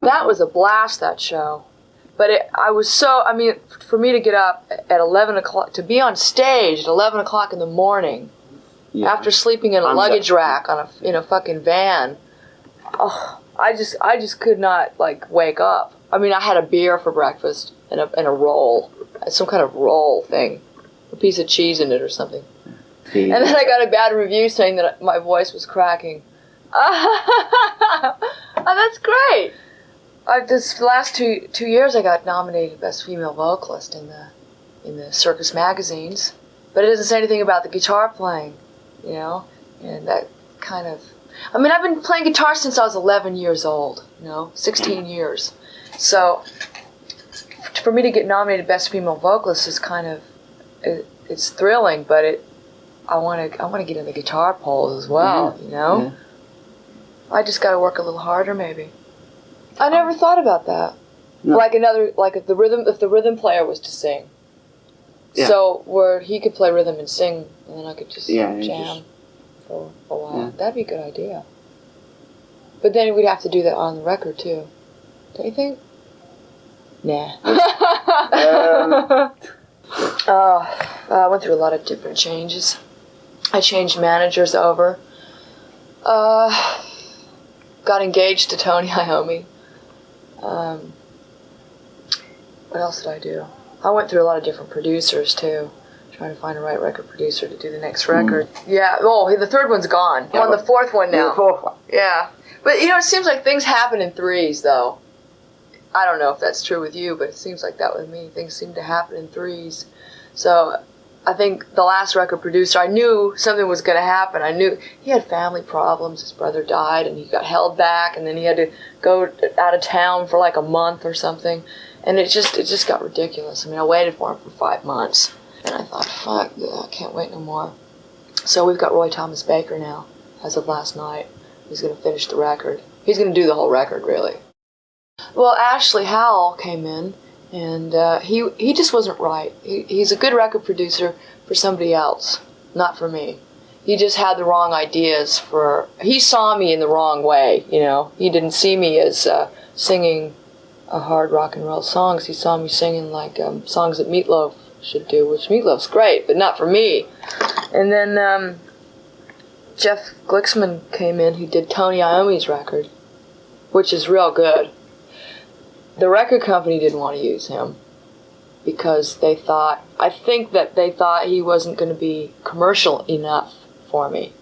That was a blast, that show. But for me to get up at 11 o'clock, to be on stage at 11 o'clock in the morning, after sleeping in a luggage rack in a fucking van, I just could not, like, wake up. I mean, I had a beer for breakfast and a roll, some kind of roll thing, a piece of cheese in it or something. And then I got a bad review saying that my voice was cracking. Oh, that's great. This last two years, I got nominated Best Female Vocalist in the circus magazines, but it doesn't say anything about the guitar playing, you know, and that kind of. I mean, I've been playing guitar since I was 11 years old, 16 years. So for me to get nominated Best Female Vocalist is kind of, it's thrilling, but I want to get in the guitar polls as well, Yeah. I just got to work a little harder, maybe. I never thought about that. No. Like if the rhythm player was to sing. Yeah. So where he could play rhythm and sing, and then I could just jam for a while. Yeah. That'd be a good idea. But then we'd have to do that on the record too. Don't you think? Nah. I went through a lot of different changes. I changed managers over. Got engaged to Tony Iommi. What else did I do? I went through a lot of different producers too, trying to find the right record producer to do the next record. Yeah. Oh, the third one's gone. I'm on the fourth one now. The fourth one. Yeah. But it seems like things happen in threes, though. I don't know if that's true with you, but it seems like that with me. Things seem to happen in threes. So I think the last record producer, I knew something was going to happen. I knew he had family problems. His brother died, and he got held back, and then he had to go out of town for like a month or something. And it just got ridiculous. I mean, I waited for him for 5 months, and I thought, fuck, I can't wait no more. So we've got Roy Thomas Baker now, as of last night. He's going to finish the record. He's going to do the whole record, really. Well, Ashley Howell came in, and he just wasn't right. He's a good record producer for somebody else, not for me. He just had the wrong ideas he saw me in the wrong way, He didn't see me as singing hard rock and roll songs. He saw me singing like songs that Meatloaf should do, which Meatloaf's great, but not for me. And then Jeff Glixman came in, who did Tony Iommi's record, which is real good. The record company didn't want to use him because I think they thought he wasn't going to be commercial enough for me,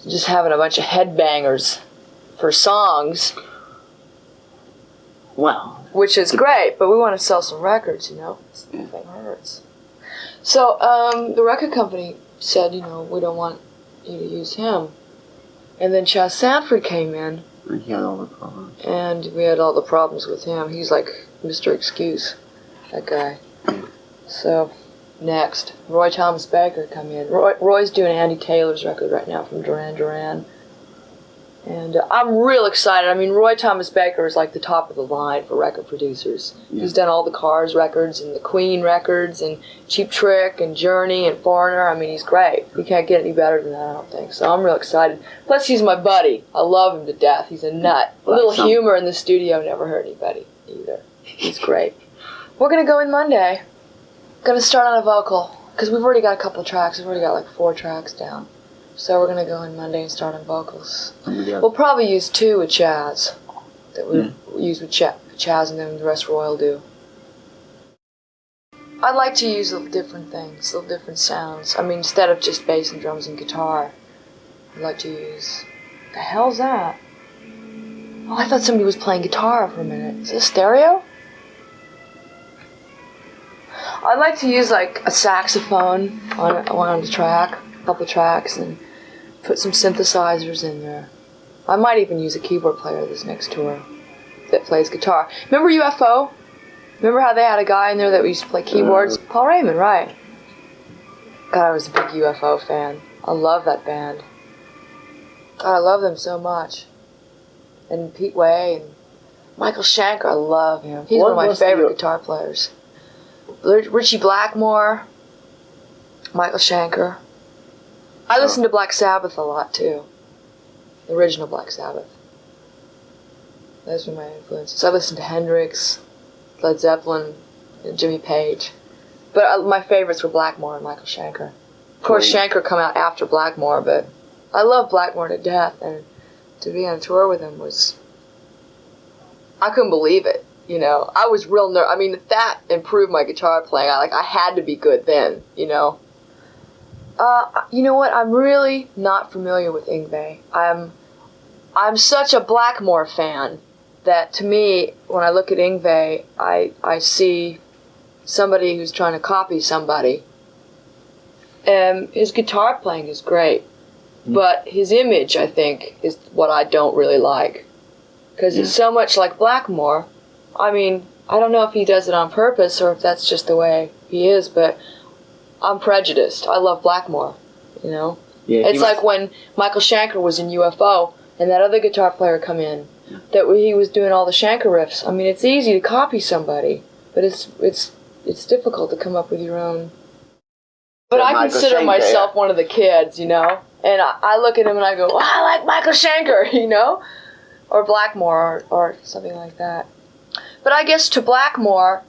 Just having a bunch of headbangers for songs. Wow. Which is great, but we want to sell some records, This thing hurts. So the record company said, we don't want you to use him. And then Chas Sanford came in. And he had all the problems. And we had all the problems with him. He's like Mr. Excuse, that guy. So, next, Roy Thomas Baker come in. Roy's doing Andy Taylor's record right now from Duran Duran. And I'm real excited. I mean, Roy Thomas Baker is like the top of the line for record producers. Yeah. He's done all the Cars records and the Queen records and Cheap Trick and Journey and Foreigner. I mean, he's great. You can't get any better than that, I don't think. So I'm real excited. Plus, he's my buddy. I love him to death. He's a nut. A little humor in the studio never hurt anybody either. He's great. We're going to go in Monday. Going to start on a vocal. Because we've already got a couple of tracks. We've already got like 4 tracks down. So we're going to go in Monday and start on vocals. We'll probably use 2 with Chaz. That we use with Chaz, and then the rest Roy will do. I'd like to use little different things, little different sounds. I mean, instead of just bass and drums and guitar, I'd like to use... The hell's that? Oh, I thought somebody was playing guitar for a minute. Is this stereo? I'd like to use like a saxophone on the track, a couple tracks, and put some synthesizers in there. I might even use a keyboard player this next tour that plays guitar. Remember UFO? Remember how they had a guy in there that used to play keyboards? Paul Raymond, right. God, I was a big UFO fan. I love that band. God, I love them so much. And Pete Way and Michael Schenker, I love him. He's one of my favorite guitar players. Richie Blackmore, Michael Schenker. I listen to Black Sabbath a lot too. The original Black Sabbath. Those were my influences. I listened to Hendrix, Led Zeppelin, and Jimmy Page. But my favorites were Blackmore and Michael Schenker. Of course, Schenker come out after Blackmore, but I love Blackmore to death, and to be on tour with him was... I couldn't believe it, you know. I was real nervous. I mean, that improved my guitar playing. I had to be good then, you know. You know what? I'm really not familiar with Yngwie. I'm such a Blackmore fan that to me, when I look at Yngwie, I see somebody who's trying to copy somebody. And his guitar playing is great, but his image, I think, is what I don't really like. Because it's so much like Blackmore. I mean, I don't know if he does it on purpose or if that's just the way he is, but I'm prejudiced. I love Blackmore, you know? Yeah, it's like when Michael Schenker was in UFO and that other guitar player come in, that he was doing all the Schenker riffs. I mean, it's easy to copy somebody, but it's difficult to come up with your own. But I consider myself one of the kids, you know? And I look at him and I go, well, I like Michael Schenker, you know? Or Blackmore or something like that. But I guess to Blackmore,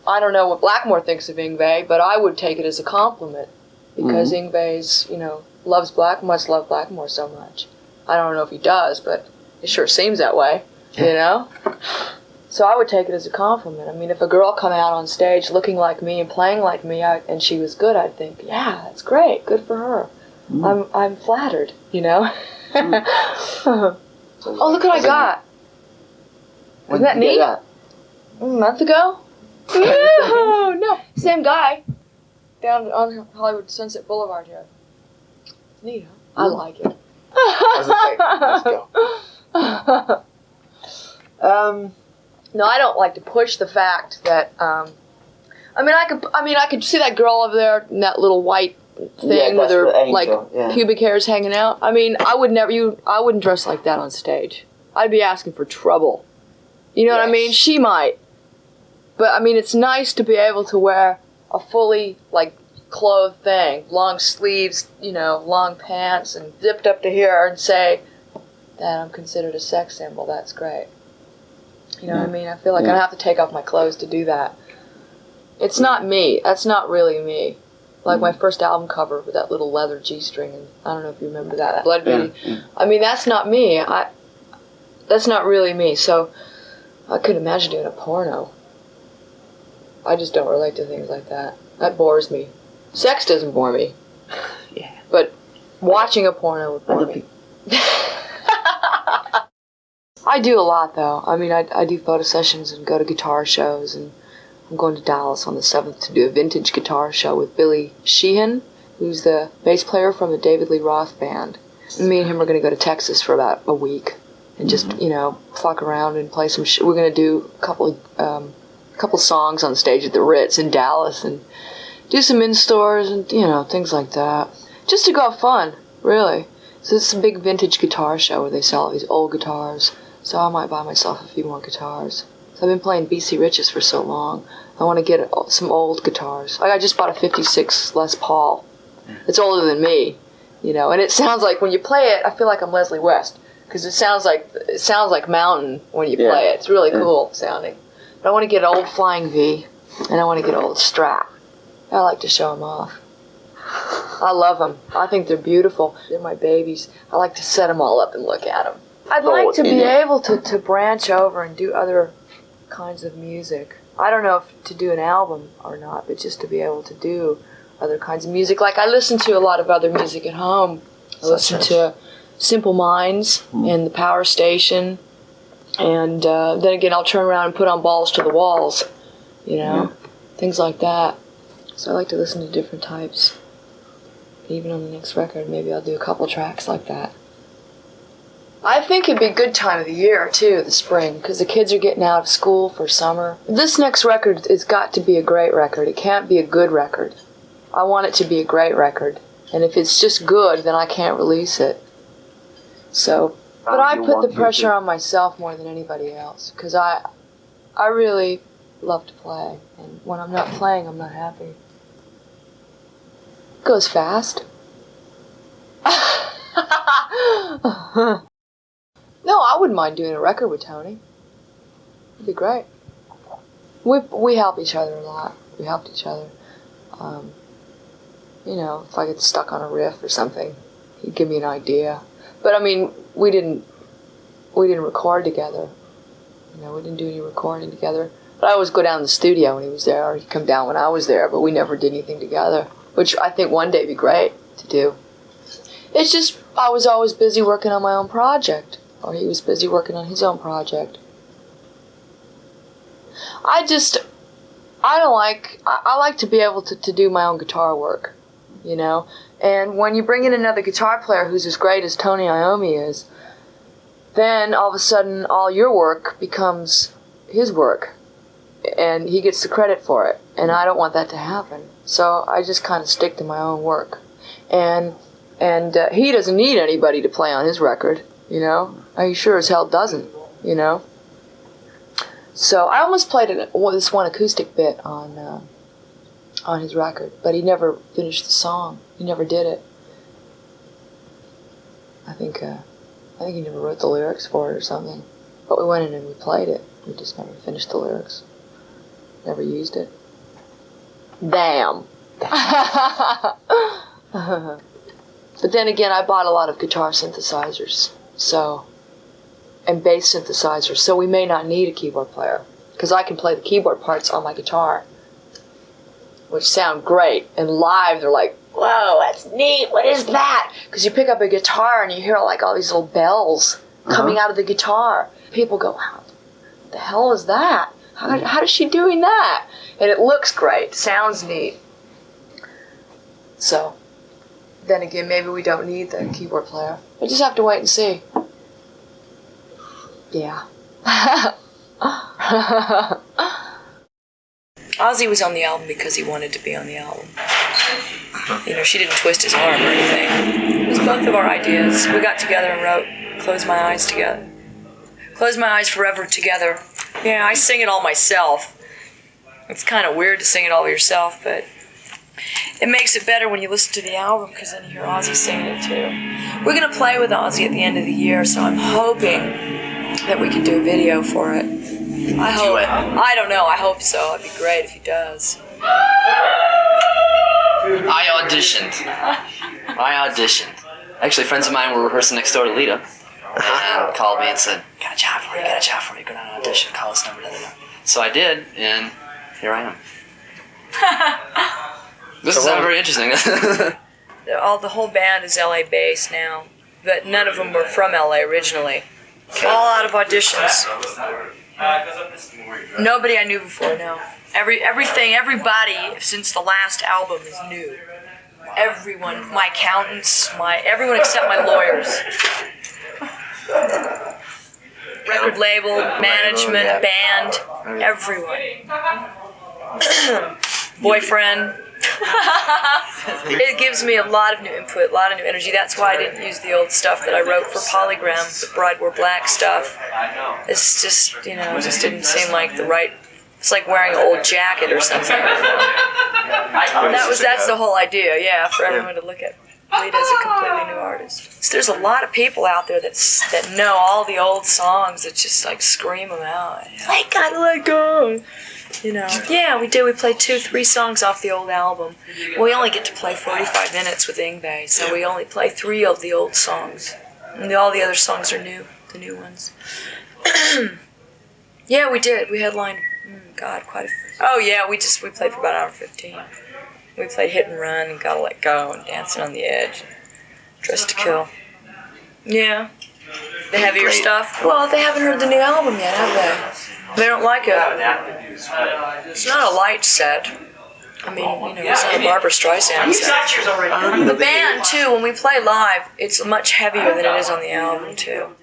I don't know what Blackmore thinks of Yngwie, but I would take it as a compliment because Yngwie's, you know, must love Blackmore so much. I don't know if he does, but it sure seems that way, you know? So I would take it as a compliment. I mean, if a girl come out on stage looking like me and playing like me, and she was good, I'd think, yeah, that's great, good for her. I'm flattered, you know? Oh, look what I got. Isn't that neat? A month ago? No, same guy. Down on Hollywood Sunset Boulevard here. Neat, huh? I like it. Let's go. No, I don't like to push the fact that, I could see that girl over there in that little white thing with her pubic hairs hanging out. I mean, I wouldn't dress like that on stage. I'd be asking for trouble. You know what I mean? She might. But I mean, it's nice to be able to wear a fully clothed thing, long sleeves, you know, long pants and zipped up to here and say that I'm considered a sex symbol. That's great. You know what I mean? I feel like I have to take off my clothes to do that. It's not me. That's not really me. Like my first album cover with that little leather G-string, and I don't know if you remember that Blood Beauty. I mean, that's not me. That's not really me. So I couldn't imagine doing a porno. I just don't relate to things like that. That bores me. Sex doesn't bore me. Yeah. But watching a porno would bore me. I do a lot, though. I mean, I do photo sessions and go to guitar shows, and I'm going to Dallas on the 7th to do a vintage guitar show with Billy Sheehan, who's the bass player from the David Lee Roth band. And me and him are going to go to Texas for about a week and just, you know, fuck around and play some we're going to do a couple songs on stage at the Ritz in Dallas and do some in-stores and, you know, things like that. Just to go have fun, really. So it's a big vintage guitar show where they sell all these old guitars. So I might buy myself a few more guitars. So I've been playing B.C. Rich's for so long. I want to get some old guitars. I just bought a 56 Les Paul. It's older than me, you know. And it sounds like when you play it, I feel like I'm Leslie West because it sounds like Mountain when you play it. It's really cool sounding. But I want to get an old Flying V, and I want to get an old Strat. I like to show them off. I love them. I think they're beautiful. They're my babies. I like to set them all up and look at them. I'd like to be able to branch over and do other kinds of music. I don't know if to do an album or not, but just to be able to do other kinds of music. Like I listen to a lot of other music at home. I listen to Simple Minds and The Power Station. And then again, I'll turn around and put on Balls to the Walls, you know, things like that. So I like to listen to different types. Even on the next record, maybe I'll do a couple tracks like that. I think it'd be a good time of the year, too, the spring, because the kids are getting out of school for summer. This next record has got to be a great record. It can't be a good record. I want it to be a great record. And if it's just good, then I can't release it. So, but I put the pressure on myself more than anybody else, because I really love to play. And when I'm not playing, I'm not happy. It goes fast. No, I wouldn't mind doing a record with Tony. It'd be great. We help each other a lot. We helped each other. You know, if I get stuck on a riff or something, he'd give me an idea. But I mean, we didn't record together. You know, we didn't do any recording together. But I always go down to the studio when he was there, or he'd come down when I was there, but we never did anything together, which I think one day would be great to do. It's just, I was always busy working on my own project, or he was busy working on his own project. I like to be able to do my own guitar work, you know? And when you bring in another guitar player who's as great as Tony Iommi is, then all of a sudden all your work becomes his work, and he gets the credit for it, and I don't want that to happen. So I just kind of stick to my own work. And he doesn't need anybody to play on his record, you know? He sure as hell doesn't, you know? So I almost played this one acoustic bit on his record, but he never finished the song. He never did it. I think he never wrote the lyrics for it or something. But we went in and we played it. We just never finished the lyrics. Never used it. Damn. But then again, I bought a lot of guitar synthesizers, and bass synthesizers, so we may not need a keyboard player, because I can play the keyboard parts on my guitar, which sound great, and live they're like, whoa, that's neat, what is that? Because you pick up a guitar and you hear like all these little bells coming out of the guitar. People go, wow, what the hell is that? How is she doing that? And it looks great, sounds neat. So, then again, maybe we don't need the keyboard player. We just have to wait and see. Yeah. Ozzy was on the album because he wanted to be on the album. You know, she didn't twist his arm or anything. It was both of our ideas. We got together and wrote Close My Eyes together. Close My Eyes Forever together. Yeah, I sing it all myself. It's kind of weird to sing it all yourself, but it makes it better when you listen to the album, because then you hear Ozzy singing it too. We're going to play with Ozzy at the end of the year, so I'm hoping that we can do a video for it. I hope. I don't know. I hope so. It'd be great if he does. I auditioned. Actually, friends of mine were rehearsing next door to Lita, and called me and said, got a job for you, go down and audition, call this number, So I did, and here I am. This is very interesting. The whole band is LA based now, but none of them were from LA originally. All out of auditions. Nobody I knew before, no. Everybody since the last album is new. Everyone, my accountants, everyone except my lawyers. Record label, management, band, everyone. Boyfriend. It gives me a lot of new input, a lot of new energy. That's why I didn't use the old stuff that I wrote for Polygram, the Bride Wore Black stuff. It's just, it just didn't seem like the right. It's like wearing an old jacket or something. That's the whole idea, yeah, for everyone to look at Lita as a completely new artist. So there's a lot of people out there that know all the old songs that just like scream them out. Let go. Yeah, we do. We played 2-3 songs off the old album. We only get to play 45 minutes with Yngwie, so we only play 3 of the old songs. And all the other songs are new, the new ones. Yeah, we did. We headlined, quite a few. Oh, yeah, we played for about an hour and 15. We played Hit and Run and Gotta Let Go and Dancing on the Edge. Dressed to Kill. Yeah. The heavier stuff. Well, they haven't heard the new album yet, have they? They don't like it. It's not a light set. I mean, it's not a Barbara Streisand set. The band, too, when we play live, it's much heavier than it is on the album, too.